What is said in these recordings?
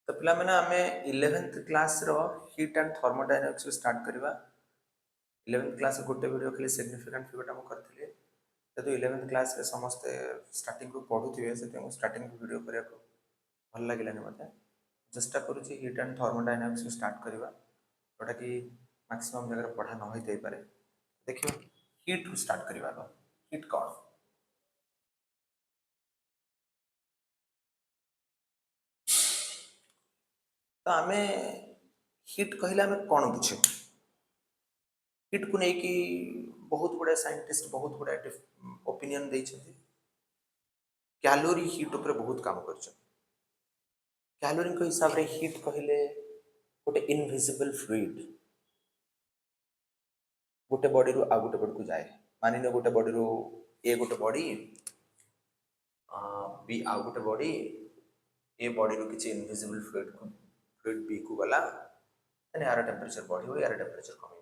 तो पिला मैंने आमे 11th क्लास रो हीट एंड थर्मोडायनामिक्स स्टार्ट करवा 11th क्लास गोटे वीडियो खाली सिग्निफिकेंट फिगर हम करथिले तो 11th क्लास रे समस्त स्टार्टिंग को पढुथिबे से स्टार्टिंग वीडियो करिया को भल लागिलानी मते चेष्टा करूची हीट एंड थर्मोडायनामिक्स स्टार्ट करवा जोटा कि मैक्सिमम जगह पढ़ा न होई दे पारे देखियो हीट स्टार्ट करवा हीट कौन तो आमे हिट कहले आमे कौन बुझे हिट को लेकिन बहुत गुड़ा साइंटिस्ट बहुत गुड़ा ओपिनियन देइछथि कैलोरी हिट ऊपर बहुत काम कर कैलोरी को हिसाब रे हिट कहले गोटे इनविजिबल फ्लूइड गोटे बॉडी रो आ गोटे बॉडी को जाए मानि न गोटे बॉडी रो ए गोटे बॉडी बी आ गोटे बॉडी ए बॉडी रो किछि इनविजिबल फ्लूइड बी को गला तने यार टेंपरेचर बढ़ी हो यार टेंपरेचर कमी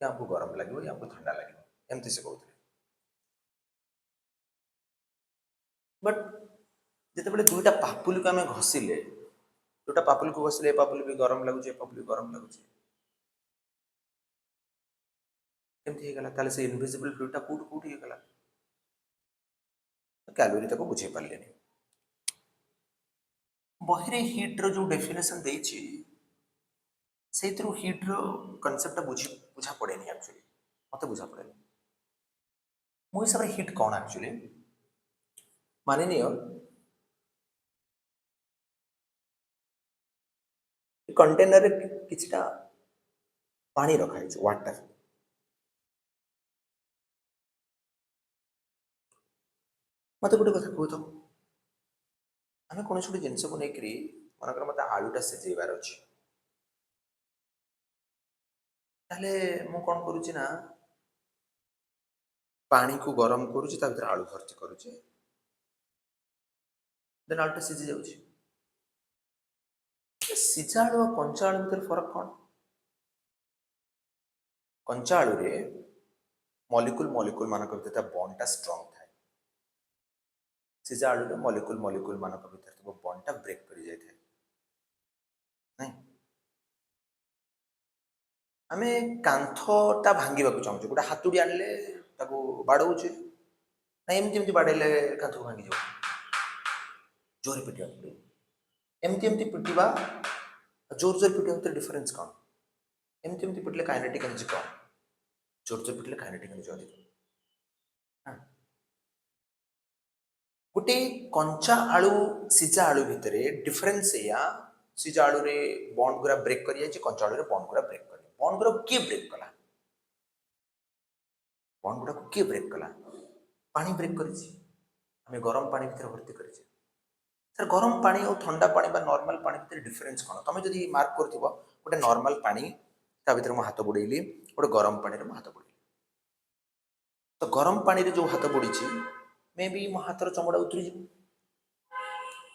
या आपको गरम लगे या आपको ठंडा लगे एमती से कहते बट जिते दुईटा पापुल को आम घषिले जोटा पापुल को घषिले पापुल भी गरम लगुच पापुल भी गरम लगुच केमती होगला ताले से इनविजिबल फ्लूइडटा कोठी कोठी होगला कैलोरी तक बुझे पारे बहिरे हीट रो जो डेफिनेशन देछि से हीट रो कॉन्सेप्ट बुझा पड़े नहीं एक्चुअली मत बुझा पड़े मो हिसाब रे हीट कौन एक्चुअली मानि नियो कंटेनर रे किछटा पानी रखा है वाटर मत गोटे कथा कह तो आम कौन गोटे जिनस को लेकर मनकर मत आलूटा सिझेबार अच्छे ताले मु कौन करुच्ची ना पानी को गरम करुच्ची ता भीतर आलू भर्ती करुच्ची देन आलूटा सिझी जाउची सिझा आलू और कंचा आलू भीतर फरक कौन कंचा आलू रे मॉलिक्यूल मॉलिक्यूल मानक भीतर बॉन्डटा स्ट्रांग थाए सिझा आलू रे मॉलिक्यूल मॉलिक्यूल मानक भीतर बॉन्डटा ब्रेक करि जाय थाए नहीं आमे कांथटा भांगिबा को चाहूछु गोटे हातुडी आनले ताको बाडौचे ना एमती एमती बाडेले कांथ भांगी जाउ जोर पिटिया एमती एमती पिटिबा जोर जोर पिटिया भीतर डिफरेंस कौन एमती एमती पिटले काइनेटिक एनर्जी कौन जोर जोर पिटले काइनेटिक एनर्जी अधिक गोटे कंचा आलू सिझा आलू भितर डिफरेंस या सिझा आलू रे बॉन्ड गुरा ब्रेक कर जाय कंचा आलू रे बॉन्ड गुरा ब्रेक कर बॉन्ड गुरा के ब्रेक कला बॉन्ड गुरा को के ब्रेक कला पानी ब्रेक करिछि हमें गरम पानी भीतर भर्ती करिछि सर गरम पानी और ठंडा पानी बा नॉर्मल पानी भीतर डिफरेंस कोन तमे जदी मार्क करथिबो गोटे नॉर्मल पानी ता भीतर मो हाथ बुड़ेली गोटे गरम पानी रे मो हाथ बुड़ेली तो गरम पानी रे जो हाथ बुड़ीछि मे बी मो हाथर चमड़ा उतरी जी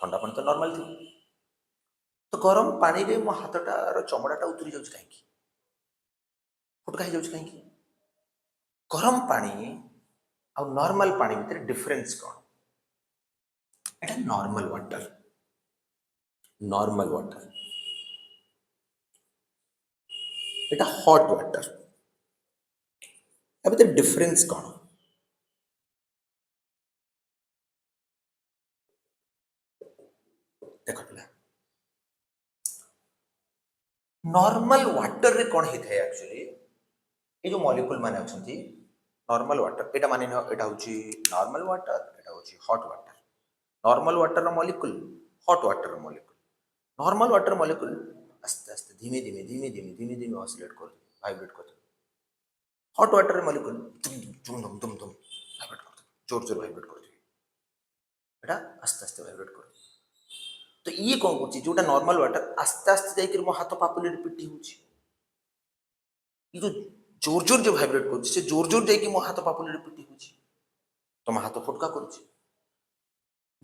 ठंडा पानी तो नॉर्मल थी तो गरम पानी रे मो हाथटार चमड़ाटा उतरी जाउछ काहे फुटका हो जाउछ काहे गरम पानी और नॉर्मल पानी भीतर डिफरेंस कौन एटा नॉर्मल वाटर एटा हॉट वाटर या भीतर डिफरेंस कौन देखो पिला नॉर्मल वाटर रे कौन होता है एक्चुअली ये जो मॉलिक्यूल माने अछंती नॉर्मल वाटर एटा माने एटा होची नॉर्मल वाटर एटा होची हॉट वाटर नॉर्मल वाटर रो मॉलिक्यूल हॉट वाटर रो मॉलिक्यूल नॉर्मल वाटर मॉलिक्यूल आस्ते आस्ते धीमे धीमे धीमे धीमे धीमे धीमे ऑसिलेट कर वाइब्रेट कर हॉट वाटर रो मॉलिक्यूल दुम दुम दुम दुम वाइब्रेट कर जोर जोर वाइब्रेट कर एटा आस्ते आस्ते वाइब्रेट कर तो ये कौन करछि जोटा नॉर्मल वाटर आस्ते आस्ते जाई मो हाथ पापुली रे पिटी होछि ये जो जोर जोर जो वाइब्रेट कर जोर जोर जाकि मो हाथ पापुली रे पिटी होछि तो मो हाथ फटका कर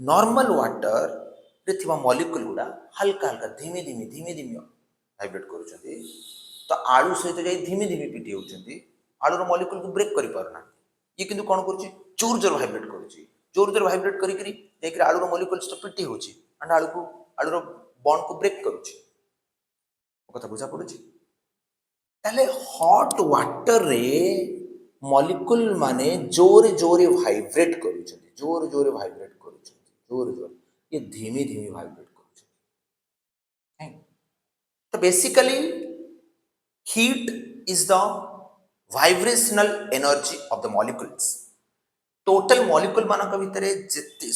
नॉर्मल वाटर रे थिबा मॉलिक्यूल गुडा हल्का हल्का धीमे धीमे धीमे धीमे वाइब्रेट करूछंती तो आलू सहित जाई धीमे धीमे पिटी होछंती आलू रो मॉलिक्यूल को ब्रेक करि पारना ये किंतु कोन करूछि जोर जोर वाइब्रेट करूछि जोर जोर वाइब्रेट करी करी जाकि आलू रो मॉलिक्यूल तो पिटी होछि एंड आलू रो बॉन्ड को ब्रेक करुच्ची कथा बुझा पड़ुची ताले हॉट वाटर रे मॉलिक्यूल माने जोरे जोरे वाइब्रेट करूछंती जोरे जोरे वाइब्रेट करूछंती जोरे जोरे ये धीमे धीमे वाइब्रेट करूछंती तो basically heat is the vibrational energy of the molecules total molecule मानक भितर जिते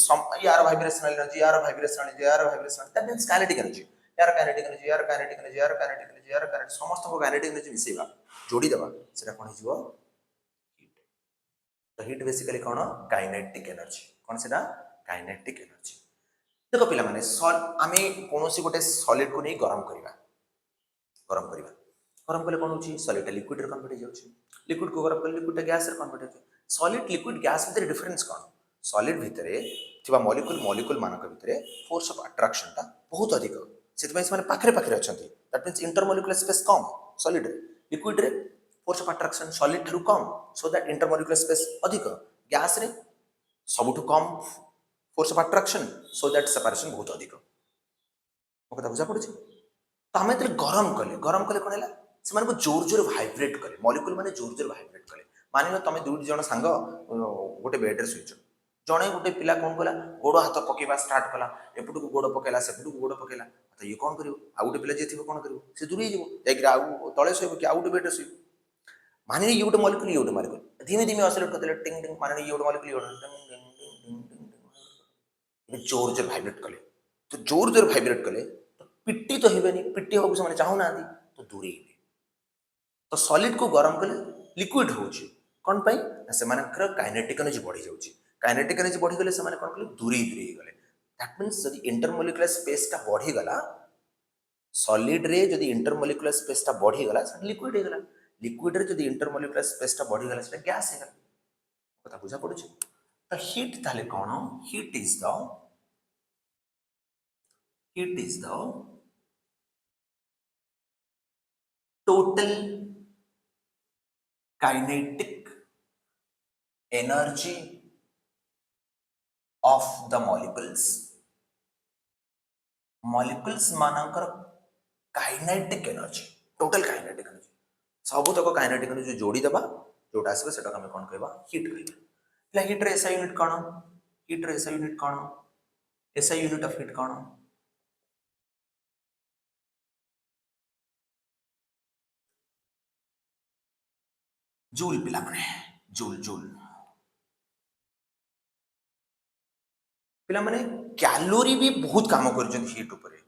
यार वाइब्रेशनल एनर्जी यार वाइब्रेशनल एनर्जी यार vibrational that means kinetic energy यार काइनेटिक एनर्जी यार काइनेटिक एनर्जी यार काइनेटिक एनर्जी यार काइनेटिक समस्त को काइनेटिक एनर्जी मिसेबा जोड़ी देबा सेटा कोन हिजबो हीट तो हीट बेसिकली कोन काइनेटिक एनर्जी कोन सेटा काइनेटिक एनर्जी देखो पिला माने आमे कोनोसी गोटे सॉलिड को नै गरम करबा गरम कले कोन होची सॉलिड लिक्विड रे कन्वर्ट हो जाउची लिक्विड को गरम कले लिक्विड गैस रे कन्वर्ट हो सॉलिड लिक्विड गैस भितर डिफरेंस कौन सॉलिड भितर थिबा मॉलिक्यूल मॉलिक्यूल मानक भितर फोर्स ऑफ अट्रैक्शन ता बहुत अधिक सेति पय माने पाखरे पाखरे अछंती दैट मींस इंटरमॉलिक्यूलर स्पेस कम सॉलिड रे लिक्विड रे फोर्स ऑफ अट्रैक्शन सॉलिड थरु कम सो दैट इंटरमॉलिक्यूलर स्पेस अधिक गैस रे सबुठु कम force of attraction so that separation बहुत अधिक ओ कथा बुझा पड़छ तो हमें गरम कले कोन हैला से माने को जोर जोर वाइब्रेट कले मॉलिक्यूल माने जोर जोर वाइब्रेट कले मानिलो तुम दुई जन सांग गोटे बेड्रे शुच जड़े गोटे पिला कौन कला गोड़ हाथ पकेबा स्टार्ट कला एपटू गोड़ पकेला सेपटू गोड़ पकेला तो ये कौन कर आउ गोटे पिला जी थी कौन कर दूरी जाइए तले शोब कि आउ गोटे बेड्रे शुब मान ये गोटे मॉलिक्यूल ये गोटे मॉलिक्यूल धीमे धीमे असलेट करदे टिंग टिंग मान ये गोटे मॉलिक्यूल जोर जोर भाइब्रेट कले तो जोर जोर भाइब्रेट कले तो पिट्टी तो हेबेनी पिट्टी होबो से माने चाहू ना तो दूरी तो सॉलिड को गरम कले लिक्विड होची कौन पाई से मानकर काइनेटिक एनर्जी बढ़ी जाउची काइनेटिक एनर्जी बढ़ी गले से माने कौन कले दूरी दूरी गले दैट मींस यदि इंटरमॉलिक्यूलर स्पेस ता बढ़ी गला सॉलिड रे यदि इंटरमॉलिक्यूलर स्पेस ता बढ़ी गला से लिक्विड हे गला लिक्विड रे यदि इंटरमॉलिक्यूलर स्पेस ता बढ़ी गला से गैस हे गला कथा बुझा पड़ुची तो हीट ताले कोन heat is the total kinetic energy of the molecules मानकर kinetic energy total kinetic energy सब तक काइनेटिक एनर्जी जोड़ी देबा जोटा आसे सेटा हम कोन कहबा हीट कहबा हीट रे एसआई यूनिट कोन हीट रे SI unit cone SI unit of heat cone joule पिला माने जूल जूल पिला माने कैलोरी भी बहुत काम कर हीट उपर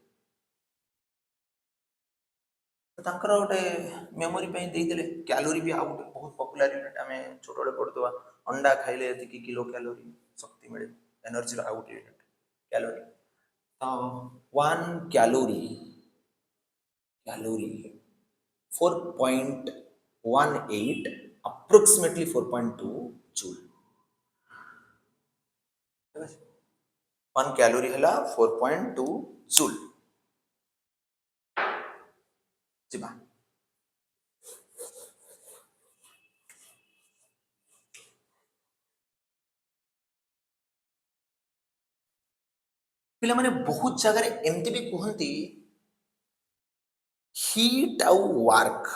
तांकर गोटे मेमोरी पे देदेले कैलोरी भी आउ बहुत पॉपुलर यूनिट आम छोट बड़े पढ़ुवा अंडा खाइले ये किलो कैलोरी शक्ति मिले एनर्जी आउ गोटे यूनिट कैलोरी तो 1 calorie calorie 4.18 approximately 4.2 joule 1 calorie हला 4.2 जूल जिबा पिला माने बहुत जगह एमती भी कहती हीट आउ वर्क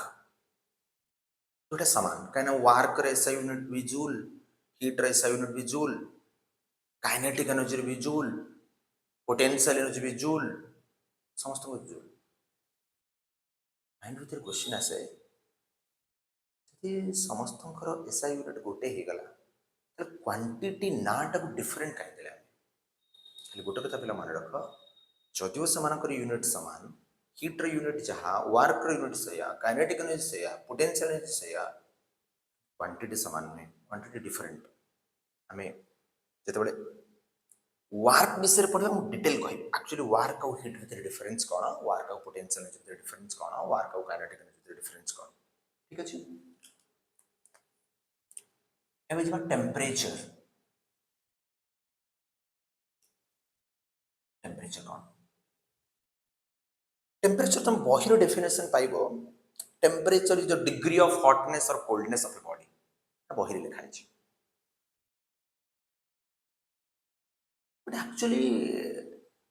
गोटे सामान कहीं वर्क रे एसआई यूनिट भी जूल हीट रे एसआई यूनिट भी जूल काइनेटिक एनर्जी भी जूल पोटेंशियल एनर्जी भी जूल समस्त को जूल माइंड भीतर क्वेश्चन आसे समस्त एसआई यूनिट गोटे हो गला क्वांटिटी नाटा को डिफरेंट कहीं देला गोटे कथा पिला मन रख जदिव से यूनिट सामान हीट रे यूनिट जहाँ वर्क रे यूनिट सैया काइनेटिक एनर्जी सैया पोटेंशियल एनर्जी सैया क्वांटिटी सामान नुहे क्वांटिटी डिफरेंट आम जिते वर्क विषय पढ़ा मुझे डिटेल कह एक्चुअली वर्क आउ हीट भितर डिफरेंस कौन वर्क आउ पोटेंशियल एनर्जी भितर डिफरेंस कौन वर्क आउ काइनेटिक एनर्जी भितर डिफरेंस कौन ठीक अच्छे एवं जी टेम्परेचर टेम्परेचर कौन टेम्परेचर तुम बही डेफिनेशन पाइब temperature is the degree of hotness और कोल्डनेस ऑफ ए बॉडी बही लिखाई बट एक्चुअली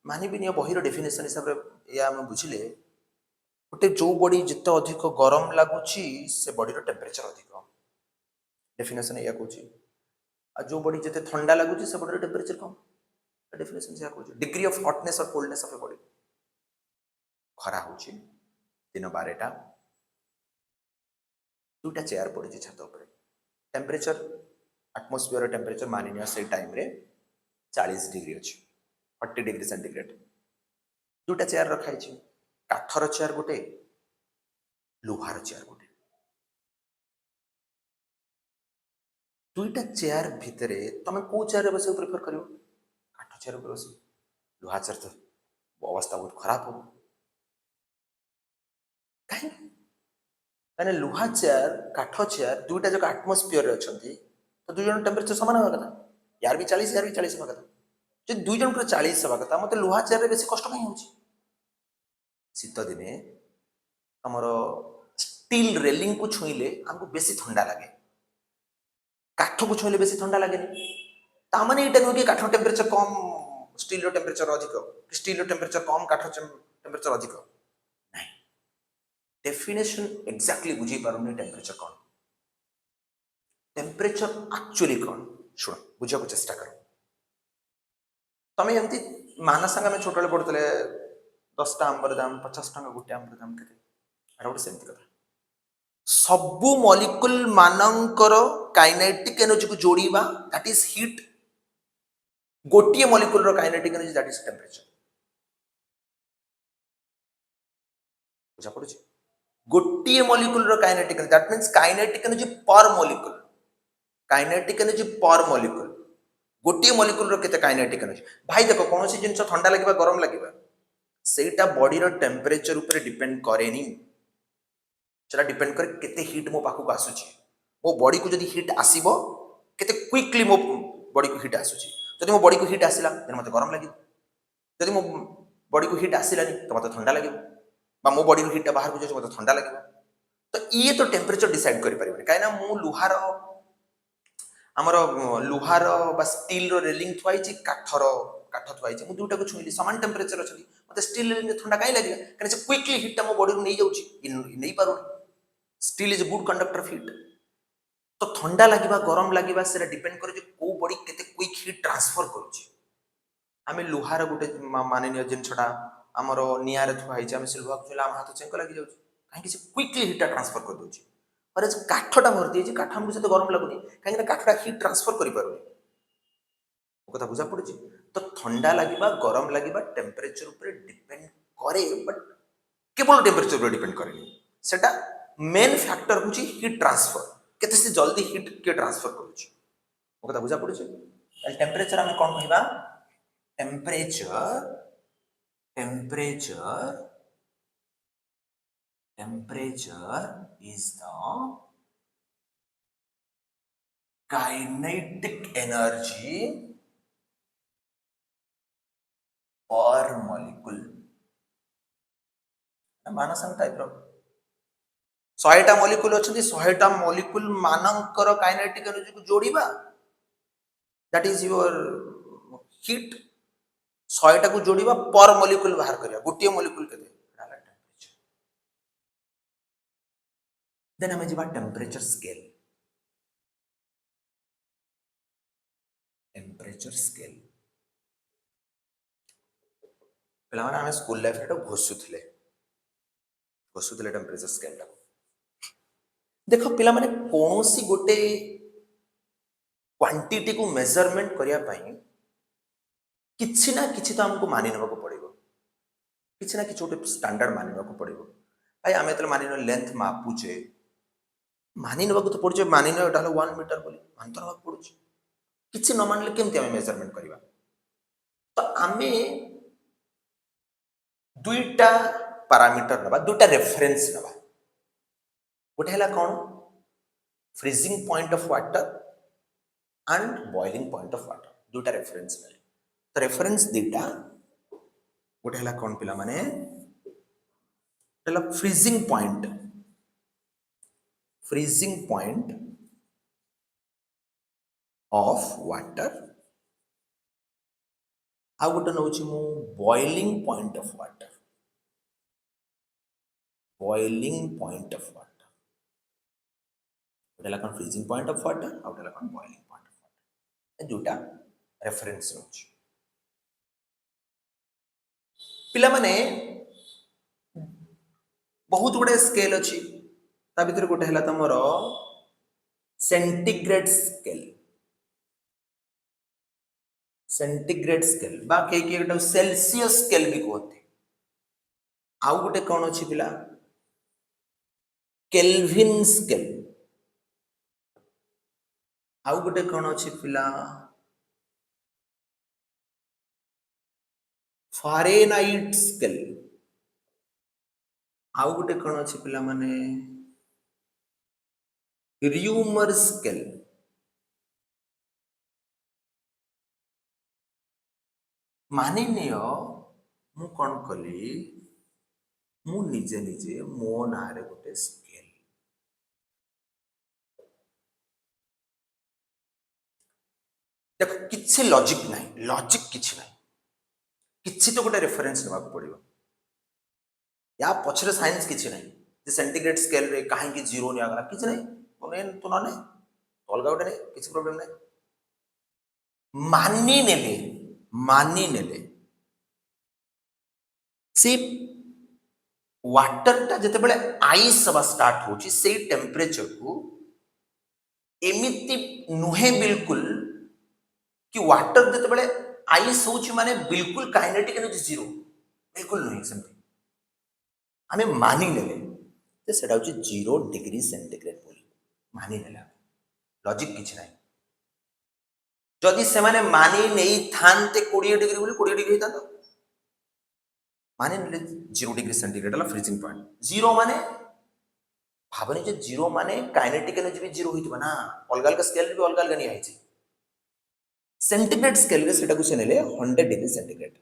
मानवीय बहीर डेफिनेसन हिसाब से या आम बुझिले गोटे जो बॉडी जिते अधिक गरम लगुच से बॉडीर टेम्परेचर अधिक डेफिनेसन या कहूँ आ जो बॉडी जिते ठंडा लगुच से बॉडीर टेम्परेचर कम डेफिनेसन या कहूँ डिग्री ऑफ हॉटनेस और कोल्डनेस ऑफ ए बॉडी खरा हो दिन 12टा दुटा चेयर पड़ी छात उपर टेम्परेचर आटमोस्फियर टेम्परेचर मानिनिया से टाइम रे 40 डिग्री अच्छी 40 डिग्री सेंटीग्रेड दुटा चेयर रखाई काठर चेयर गोटे लुहार चेयर गोटे दुईटा चेयर भितर तुम कौ चेयर बस प्रिफर कर काठ चेयर बस लुहा चेयर तो अवस्था बहुत खराब हो कहीं लुहा चेयर काठ चेयर दुईटा जो आटमोस्फियर अच्छा तो दुई जन टेम्परेचर सामान हवा कथा यार भी 40 यार भी 40 हवा कथा जो दुई जन 40 हवा कथा मत लुहा चेयर बेस कष्ट कहीं हो शीत दिने आमर स्टील रेलिंग को छुईले आमको बेसी ठंडा लगे काठ को छुईले बेसी ठंडा लगे तामाने ये नुह कि काठ टेम्परेचर कम स्टील टेम्परेचर अधिक स्टील टेम्परेचर कम काठ टेम्परेचर अधिक नहीं डेफिनेशन एक्जाक्टली बुझी पारुनी टेम्परेचर कौन टेम्परेचर एक्चुअली कौन शुण बुझा चेष्टा कर तमें एमती माना सांग आम छोटे पढ़ुते 10टा आंबर दाम 50 टंका गोटे आंबर दाम के गोटे सेमती कथा सबू मॉलिक्यूल मानकर काइनेटिक एनर्जी को जोड़ीबा दैट इज हीट गोटे मॉलिक्यूल रो kinetic energy that is temperature बुझा पड़ुछि गोटे मॉलिक्यूल रो kinetic energy that means kinetic energy per molecule kinetic energy per molecule गोटे मॉलिक्यूल रो केते काइनेटिक एनर्जी भाई देखो कौन सी जिंस ठंडा लगे गरम लगे सेटा बॉडी रो टेम्परेचर ऊपर डिपेंड करेनी सेटा डिपेंड करे केते हीट मो पाखु आसुची मो बॉडी को जदी हीट आसीबो केते क्विकली मो बॉडी को हीट आसुची जदी मो बॉडी को हीट आसिला देन मते गरम लागिबो जदी मो बॉडी को हीट आसिलानी तो मते ठंडा लागिबो बा मो बॉडी रो हीट बाहर को जो मते ठंडा लागिबो तो ये तो टेम्परेचर डिसाइड करि परिबो काइना मो लुहार आमर लुहार बा स्टील रो रेलिंग थुआइची काठर काठ थुआइची मु दुटा को छुइली समान टेम्परेचर अछि मते स्टील रेलिंग ठंडा काई लागिला काने से क्विकली हीट मो बॉडी को नै जाउची नै पारो steel is good conductor of heat तो ठंडा लगे गरम लगे से डिपेंड करे कौ बॉडी केते क्विक हीट ट्रांसफर करुच्ची आम लुहार गोटे माननीय जिनसा आमर निआरे थुआई आम से लुहा को हाथ चेक लगी जाऊँ कहीं क्विकली हीटा ट्रांसफर कर दूसरी अरे काठटा भर्ती है काठ आमको सहित गरम लगुनि कहीं काठटा हीट ट्रांसफर कर कथा बुझा पड़ी तो ठंडा लगे गरम लगे टेम्परेचर उपर डिपेंड करे बट केवल टेम्परेचर उपर डिपेंड करे सेटा मेन फैक्टर हूँ हीट ट्रांसफर केते से जल्दी हीट के ट्रांसफर करुच्ची कथा बुझा पड़ी टेम्परेचर आम कौन कहवा temperature temperature temperature is the kinetic energy per molecule मानस टाइप रो 100टा मॉलिक्यूल अच्छी 100टा मॉलिक्यूल मानकर काइनेटिक एनर्जी को जोड़ीबा दैट इज योर हीट 100टा को जोड़ीबा पर मॉलिक्यूल बाहर करिया गोटे मॉलिक्यूल केते देन हमें जीवा टेम्परेचर स्केल पे आम स्कूल लाइफ रे घोषुले टेम्परेचर स्केल देख पिला माने कौन सी गोटे क्वांटिटी को मेजरमेंट करने किछि ना किछि तो हमको मानि नेबा को पड़िबो किछि ना किछि गोटे स्टैंडर्ड मानि नेबा को पड़िबो भाई आमे तो मानि न लेंथ मापुचे मानि नेबा को तो पड़छ मानि न एटा 1 मीटर बोली अंतर नेबा को पड़छ किछि न मानले केमति आमे मेजरमेंट करबा तो आमे दुईटा पैरामीटर नेबा दुईटा रेफरेंस नेबा गोटे हला कोन freezing point of water and boiling point of water दुईटा रेफरेंस ने तो रेफरेंस दीटा गोटे हला कोन पिला माने फ्रीजिंग पॉइंट ऑफ वाटर आउ गोटे नौछि मु boiling point of water, boiling point of water गोटे कौन फ्रीजिंग पॉइंट ऑफ वाटर आउ गोटे कौन बॉइलिंग पॉइंट ऑफ वाटर दुटा रेफरेंस नौछि पिला माने बहुत गुड़े स्केल अच्छी ता भीतर गोटे है तुम सेंटीग्रेड स्केल, सेंटीग्रेड स्केल बा कई गोटे सेल्सियस स्केल भी कहते आउ गोटे कौन अच्छी पिला केल्विन स्केल आउ गोटे कौन अच्छी पिला फारेनहाइट स्केल आउ गोटे कौन अच्छी पिला माने रियूमर स्केल मानि नियो मु कौन कली मु निजे निजे मो नारे गोटे स्केल देखो किसी लॉजिक नहीं, लॉजिक किसी नहीं, किसी तो गोटे रेफरेंस नेबा पड़ो या पछरे साइंस किसी नहीं जे सेंटीग्रेड स्केल रे कहीं जीरो नहीं आगला किसी नहीं तो ना अलग गोटे नहीं किसी प्रोब्लेम नहीं मानी नेले से वाटर टा जते बड़े आइस हवा स्टार्ट होची से टेम्परेचर को एमिति नुहे बिल्कुल कि वाटर जते बड़े आइस होची माने बिल्कुल काइनेटिक एनर्जी जीरो बिल्कुल नहीं सेमती हमें मानी नेले तो सेटा होची 0 डिग्री सेंटीग्रेड बोली मानी नेला लॉजिक किछ नाही जदि से माने मानी नहीं थानते 20 डिग्री बोली 20 डिग्री था तो माने नेले 0 डिग्री सेंटीग्रेड वाला फ्रीजिंग पॉइंट जीरो माने भावनी जे जीरो माने काइनेटिक एनर्जी भी जीरो होइतबा ना अलग अलग स्केल भी अलग अलग नहीं आइछि सेंटीग्रेड स्केल रे सेटा को से नेले 100 डिग्री सेंटीग्रेड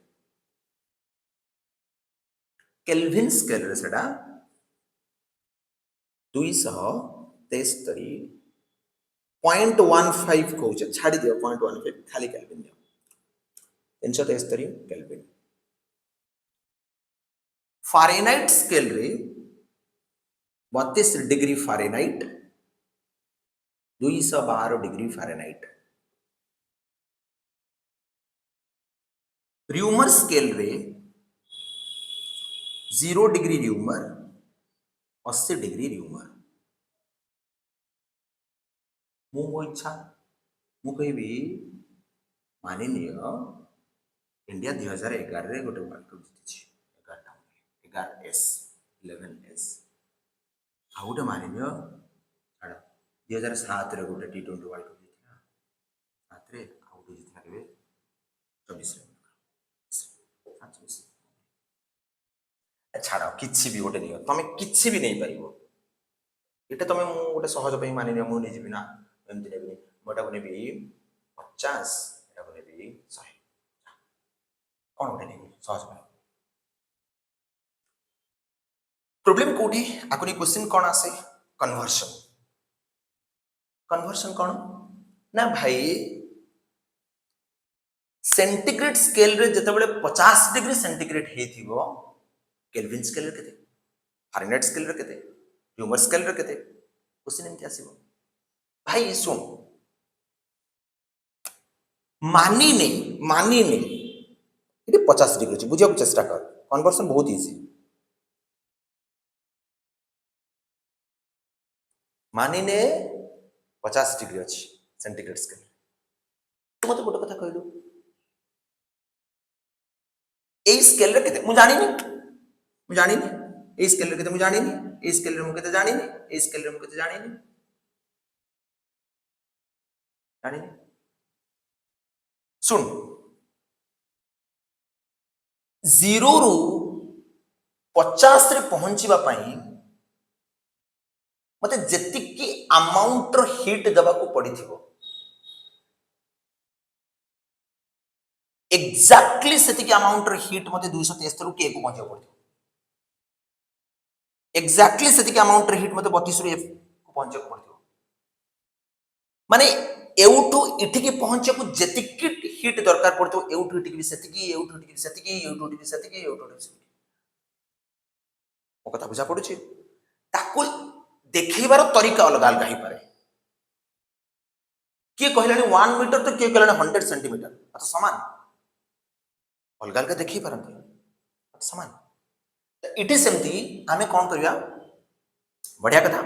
केल्विन स्केल रे सेटा 273.15 कहूछ छाड़ी दियो 0.15 खाली केल्विन दियो 373 केल्विन फारेनहाइट स्केल रे 32 degree Fahrenheit 212 degree Fahrenheit rumour scale रे 0 डिग्री र्यूमर 80 डिग्री र्यूमर मो इच्छा मु कहबी मानि नियो इंडिया 2011 रे गोटे वर्ल्ड कप जीतिछि 11 एस 11 एस आ गोटे मानि नियो छाड़ 2007 रे गोटे टी20 वर्ल्ड कप जीतिला 7 रे आ गोटे जीतिला केबे 24 रे 27 छाड़ किसी भी गोटे नियो तमे किसी भी नहीं पारिबो एटा तमे मु गोटे सहज पे मानि नियो मु नै जिबि ना एमति नेबि मोटा को नेबि 50 एटा को नेबि 100 कोन गोटे नेबि सहज पे प्रॉब्लम कोठी आकुनी क्वेश्चन कोन आसे कन्वर्शन कन्वर्शन कोन ना भाई सेंटीग्रेड स्केल रे जते बेले 50 डिग्री सेंटीग्रेड हेथिबो केल्विन स्केल रे केते फारेनहाइट स्केल रे केते र्यूमर स्केल रे केते क्वेश्चन एमति आसीबो भाई सुन मानी ने ये 50 डिग्री अछि बुझिया चेष्टा कर कन्वर्सन बहुत इजी मानी ने 50 डिग्री अछि सेंटीग्रेड स्केल तू मते गोटे कथा कहलु ए स्केल रे केते मु जानि ए स्केल रे केते मु जानि ए स्केल रे मु केते जानि ए स्केल रे मु केते जानि सुन 0 रु 50 रे पहुंचीबा पई मते जेतिकी अमाउंट रो हीट दबा को पड़िथिबो एक्जाक्टली सेतिकी अमाउंट रो हीट मते 273 रु के को पहुंचबो पड़िथिबो एक्जाक्टली सेतिकी अमाउंट रो हीट मते 32 रु एफ को पहुंचबो पड़िथिबो माने एउठू इठिकी पहुंचे को जेतिकी हिट दरकार पड़तो एउठू इठिकी भी सेतिकी एउठू इठिकी सेतिकी एउठू इठिकी सेतिकी एउठू इठिकी सेतिकी ओ कथा बुझा पड़ुची ताकू देखैबार तरीका अलग अलग ही पारे किए कहलानी 1 मीटर तो किए कहलानी 100 सेंटीमीटर तो समान अलग अलग देखी पारंती समान इट सेमती आमे कौन करिया बढ़िया कथा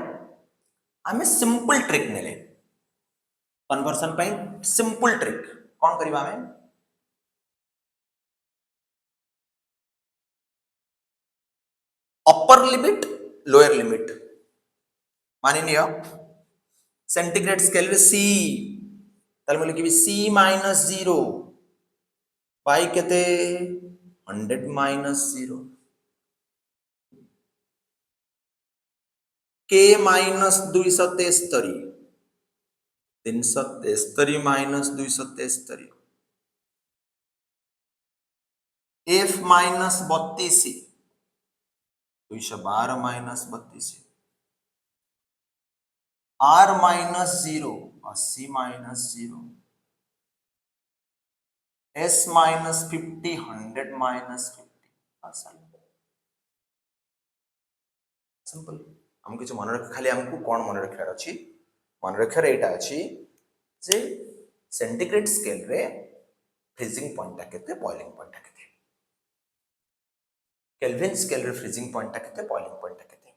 आमे सिंपल ट्रिक नेले कन्वर्सन पे सिंपल ट्रिक कौन करिवा आमे अपर लिमिट लोअर लिमिट मानि नियो सेंटीग्रेड स्केल रे सी ताले मोले कि सी माइनस 0 पाई केते 100 माइनस 0 के minus 273 373 minus 273 F minus 32 212 minus 32 R minus 0 80 minus 0 S minus 50 100 minus 50 simple हमको जो मन रख खाली हमको कौन मन रखार अच्छी मन रखार यहाँ अच्छी जे सेंटीग्रेड स्केल रे फ्रीजिंग पॉइंट केते बॉइलिंग पॉइंट केते केल्विन स्केल रे फ्रीजिंग पॉइंट केते बॉइलिंग पॉइंट केते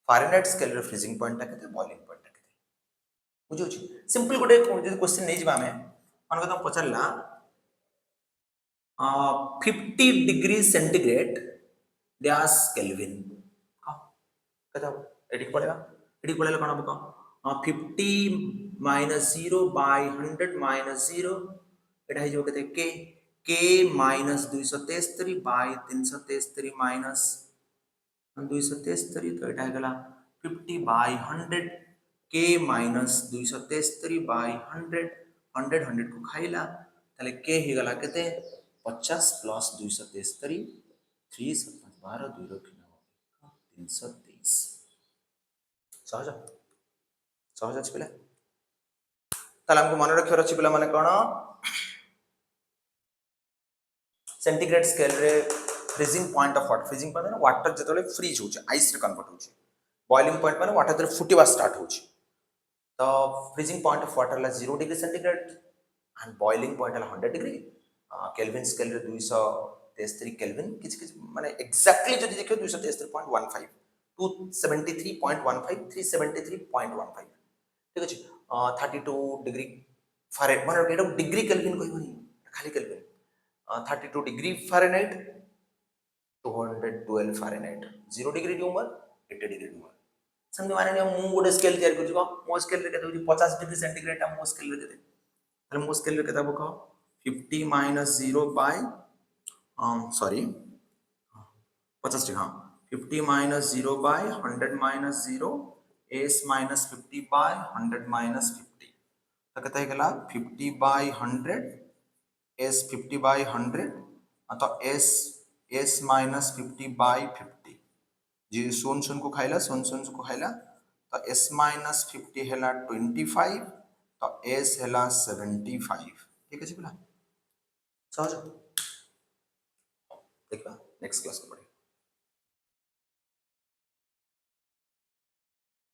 फारेनहाइट स्केल रे फ्रीजिंग पॉइंट केते बॉइलिंग पॉइंट केते बुझो छी सिंपल गोटे जो क्वेश्चन नै जिबा हमें मन को पचारला 50 डिग्री सेंटीग्रेड डैश केल्विन कथा एडिक पड़ेगा एडिक पड़ेगा कौन बुका 50 माइनस 0 बाय 100 माइनस 0 एटा है जो कहते के माइनस 273 बाय 373 माइनस 273 तो एटा है गला 50 बाय 100 के माइनस 273 बाय 100 100 100 को खाइला ताले के ही गला कहते 50 प्लस 273 3 7 12 2 रखना 323 सहज सहज अच्छी पिला ताले हमको मन रखियो अछि पिला माने कोन सेंटीग्रेड स्केल रे freezing point of water freezing point water जतले फ्रीज होचे आइस रे कन्वर्ट होचे बॉइलिंग पॉइंट माने वाटर जतले फुटिबा स्टार्ट होचे तो फ्रीजिंग पॉइंट ऑफ वाटर ला 0 degree centigrade and boiling point ला 100 डिग्री केल्विन स्केल रे 273 केल्विन किछ माने एक्जेक्टली जदि देखियो 273.15 273.15 373.15 ठीक अछि 32 डिग्री फारेनहाइट माने एटा डिग्री केल्विन कहबनी खाली kelvin 32 degree Fahrenheit 212 Fahrenheit 0 degree humour 80 degree humour संगे माने मु गोटे स्केल तैयार करछु मो स्केल रे केते होची 50 डिग्री सेंटीग्रेड ता मो स्केल रे केते ताले मो स्केल रे केते बको 50 माइनस 0 बाय सॉरी 50 डिग्री हां 50 minus 0 by 100 minus 0 s minus 50 by 100 minus 50 तो कहता है गला 50 by 100 s 50 by 100 तो s minus 50 by 50 जी सुन सुन को खाइला तो s minus 50 हैला 25 तो s हैला 75 ठीक है जी बोला सहज देखा नेक्स्ट क्लास को पढ़े